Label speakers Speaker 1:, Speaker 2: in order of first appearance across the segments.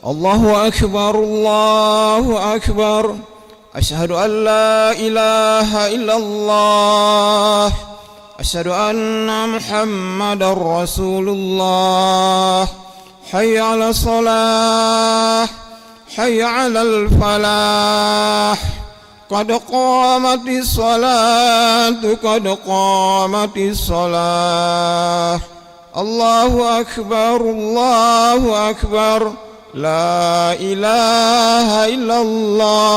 Speaker 1: الله أكبر الله أكبر. أشهد أن لا إله إلا الله. أشهد أن محمدا رسول الله. حي على الصلاة، حي على الفلاح. قد قامت الصلاة، قد قامت الصلاة. الله أكبر الله أكبر. لا إله إلا الله.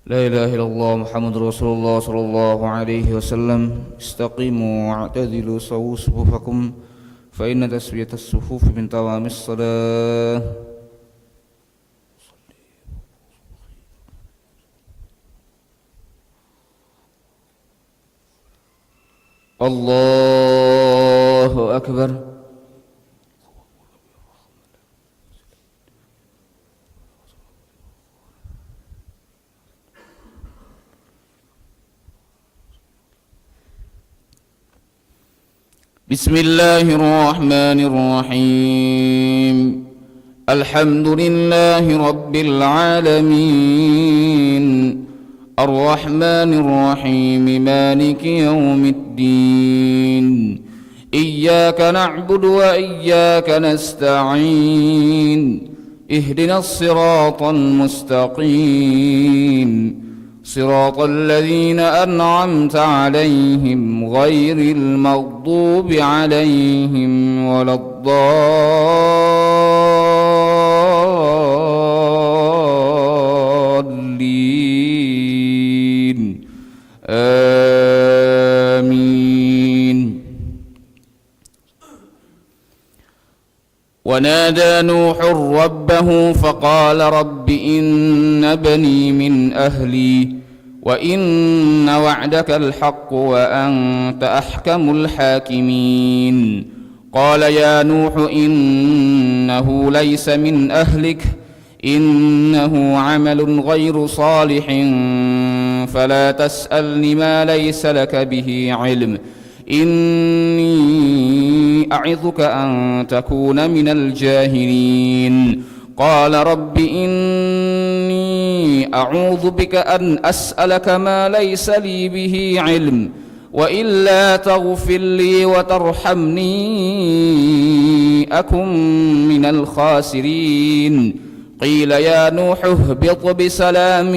Speaker 2: لا إله إلا الله محمد رسول الله صلى الله عليه وسلم. استقيموا واعتدلوا سووا صفوفكم فإن تسوية الصفوف من تمام الصلاة. الله أكبر. بسم الله الرحمن الرحيم. الحمد لله رب العالمين، الرحمن الرحيم، مالك يوم الدين. إياك نعبد وإياك نستعين. اهدنا الصراط المستقيم، صراط الذين أنعمت عليهم غير المغضوب عليهم ولا الضالين. آمين. ونادى نوح ربه فقال رب إن بني من أهلي وإن وعدك الحق وأنت أحكم الحاكمين. قال يا نوح إنه ليس من أهلك إنه عمل غير صالح فلا تسألني ما ليس لك به علم إني أعظك أن تكون من الجاهلين. قال رب إني أعوذ بك أن أسألك ما ليس لي به علم وإلا تغفر لي وترحمني أكن من الخاسرين. قيل يا نوح اهبط بسلام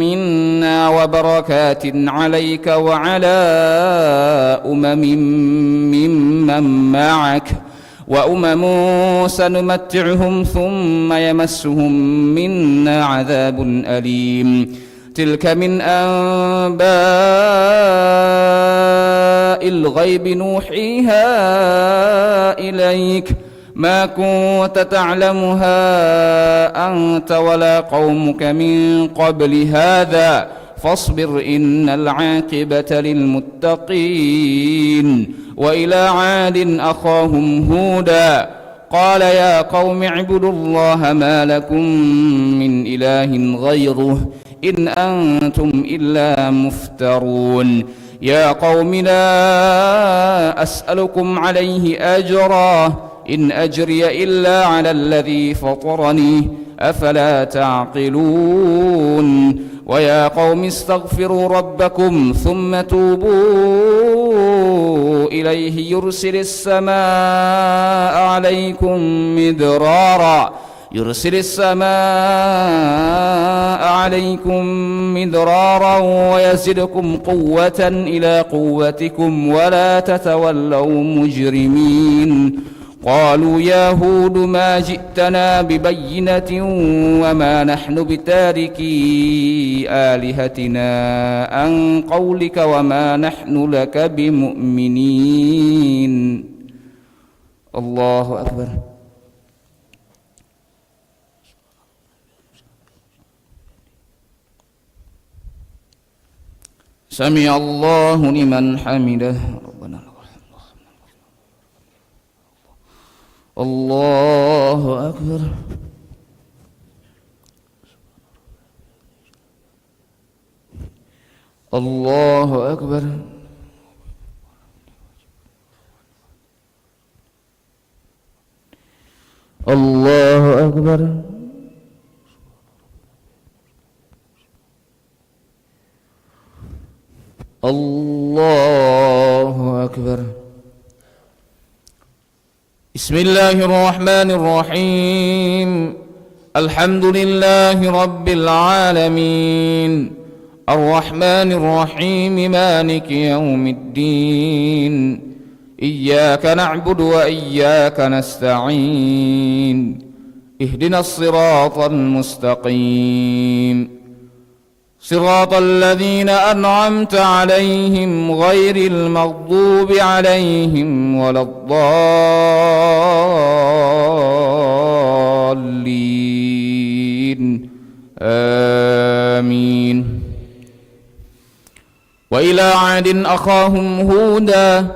Speaker 2: منا وبركات عليك وعلى ممن معك وأمم سنمتعهم ثم يمسهم منا عذاب أليم. تلك من أنباء الغيب نوحيها إليك ما كنت تعلمها أنت ولا قومك من قبل هذا فاصبر إن العاقبة للمتقين. وإلى عاد أخاهم هودا قال يا قوم اعبدوا الله ما لكم من إله غيره إن أنتم إلا مفترون. يا قوم لا أسألكم عليه أجرا إن أجري إلا على الذي فطرني أفلا تعقلون. ويا قوم استغفروا ربكم ثم توبوا إليه يرسل السماء عليكم مدرارا ويزدكم قوة إلى قوتكم ولا تتولوا مجرمين. قالوا يا هود ما جئتنا ببينة وما نحن بتاركي آلهتنا عن قولك وما نحن لك بمؤمنين. الله أكبر. سمع الله لمن حمده ربنا لك الحمد. الله أكبر. الله أكبر. الله أكبر. الله أكبر. بسم الله الرحمن الرحيم. الحمد لله رب العالمين الرحمن الرحيم مالك يوم الدين إياك نعبد وإياك نستعين اهدنا الصراط المستقيم صراط الذين أنعمت عليهم غير المغضوب عليهم ولا الضالين آمين. وإلى عاد أخاهم هودا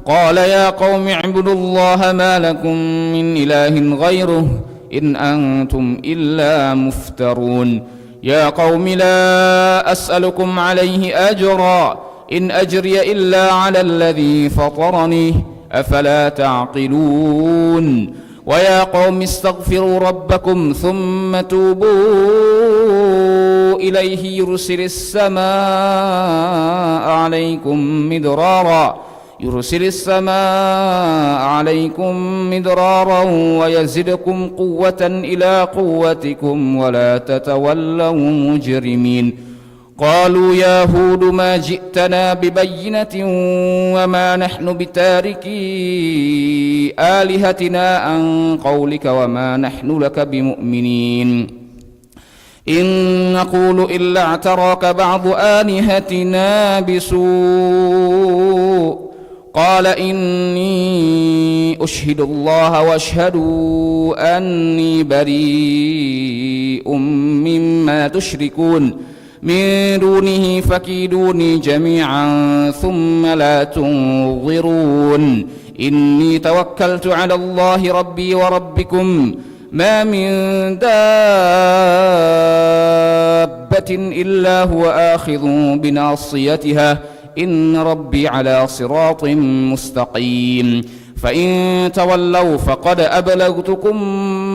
Speaker 2: قال يا قوم اعبدوا الله ما لكم من إله غيره إن أنتم إلا مفترون. يا قوم لا أسألكم عليه أجرا إن أجري إلا على الذي فطرني أفلا تعقلون. ويا قوم استغفروا ربكم ثم توبوا إليه يرسل السماء عليكم مدرارا ويزدكم قوة إلى قوتكم ولا تتولوا مجرمين. قالوا يا هود ما جئتنا ببينة وما نحن بتاركي آلهتنا عن قولك وما نحن لك بمؤمنين إن نقول إلا اعتراك بعض آلهتنا بسوء قال إني أشهد الله واشهدوا أني بريء مما تشركون من دونه فكيدوني جميعا ثم لا تنظرون. إني توكلت على الله ربي وربكم ما من دابة إلا هو آخذ بناصيتها إن ربي على صراط مستقيم. فإن تولوا فقد أبلغتكم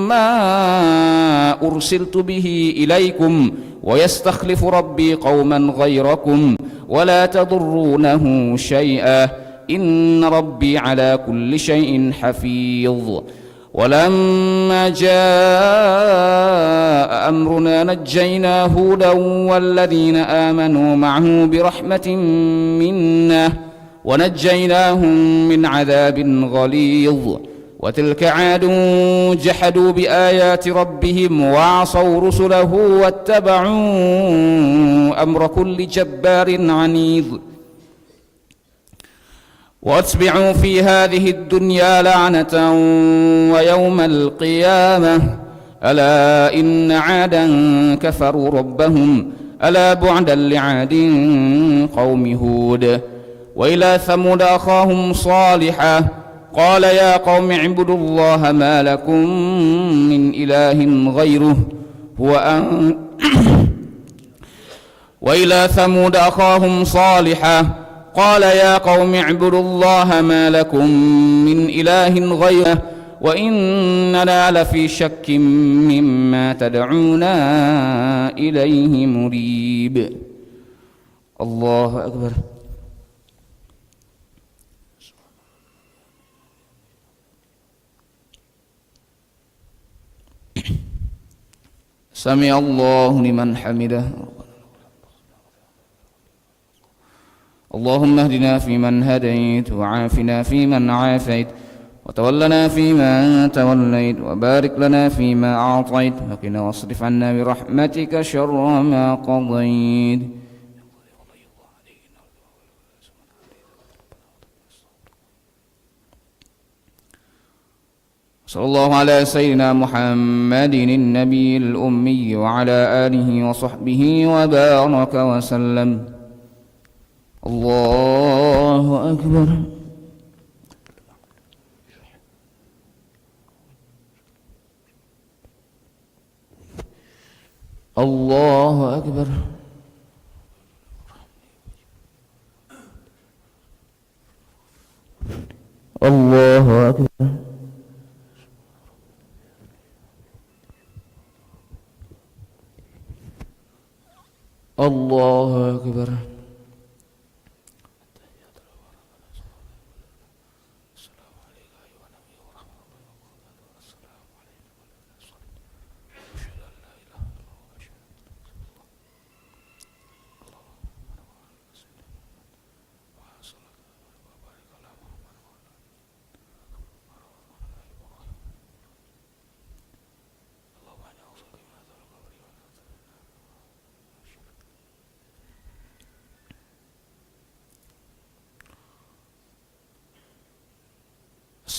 Speaker 2: ما أرسلت به إليكم ويستخلف ربي قوما غيركم ولا تضرونه شيئا إن ربي على كل شيء حفيظ. ولما جاء أمرنا نجينا هودا والذين آمنوا معه برحمة منا ونجيناهم من عذاب غليظ. وتلك عاد جحدوا بآيات ربهم وعصوا رسله واتبعوا أمر كل جبار عنيد. واتبعوا في هذه الدنيا لعنة ويوم القيامة ألا إن عادا كفروا ربهم ألا بعدا لعاد قوم هود. وإلى ثمود أخاهم صالحا قال يا قوم اعبدوا الله ما لكم من إله غيره وإلى ثمود أخاهم صالحا قال يا قوم اعبدوا الله ما لكم من إله غيره وإننا لفي شك مما تدعونا إليه مريب. الله أكبر. سمع الله لمن حمده. اللهم اهدنا فيمن هديت وعافنا فيمن عافيت وتولنا فيمن توليت وبارك لنا فيما أعطيت وقنا واصرف عنا برحمتك شر ما قضيت. صلى الله على سيدنا محمد النبي الأمي وعلى آله وصحبه وبارك وسلم. الله أكبر. الله أكبر. الله أكبر. الله أكبر.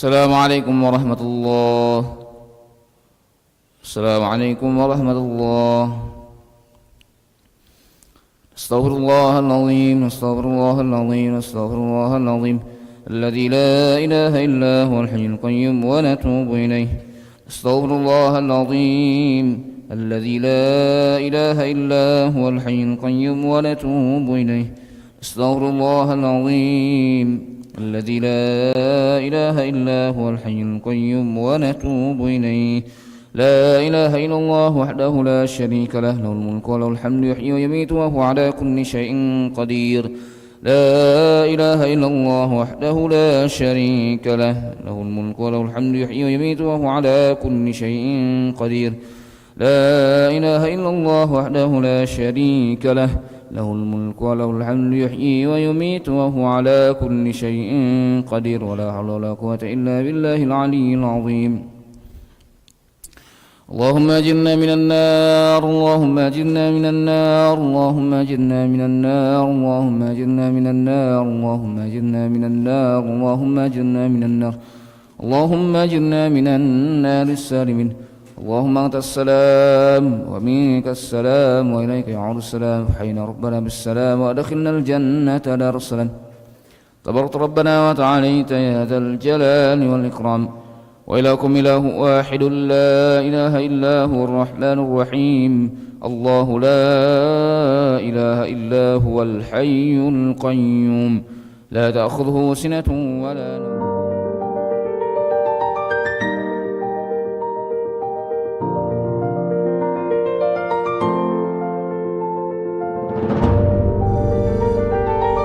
Speaker 2: السلام عليكم ورحمة الله. السلام عليكم ورحمة الله. استغفر الله العظيم. استغفر الله العظيم. استغفر الله العظيم الذي لا إله إلا هو الحي القيوم ونتوب إليه. استغفر الله العظيم الذي لا إله إلا هو الحي القيوم ونتوب إليه. استغفر الله العظيم الذي لا إله إلا هو الحي القيوم ونتوب إليه. لا إله إلا الله وحده لا شريك له، له الملك وله الحمد يحيي ويميت وهو على كل شيء قدير. لا إله إلا الله وحده لا شريك له، له الملك وله الحمد يحيي ويميت وهو على كل شيء قدير. لا إله إلا الله وحده لا شريك له، له الملك وله الحمد يحيي ويميت وهو على كل شيء قدير. ولا حول ولا قوة إلا بالله العلي العظيم. اللهم أجرنا من النار. اللهم أجرنا من النار. اللهم أجرنا من النار. اللهم أجرنا من النار. اللهم أجرنا من النار. اللهم أجرنا من النار. اللهم أجرنا من النار السالمين. اللهم أنت السلام ومنك السلام وإليك يعود السلام. فحينا ربنا بالسلام وأدخلنا الجنة دار السلام. تبارك ربنا وتعاليت يا ذا الجلال والإكرام. وإلهكم إله واحد لا إله إلا هو الرحمن الرحيم. الله لا إله إلا هو الحي القيوم لا تأخذه سنة ولا نوم.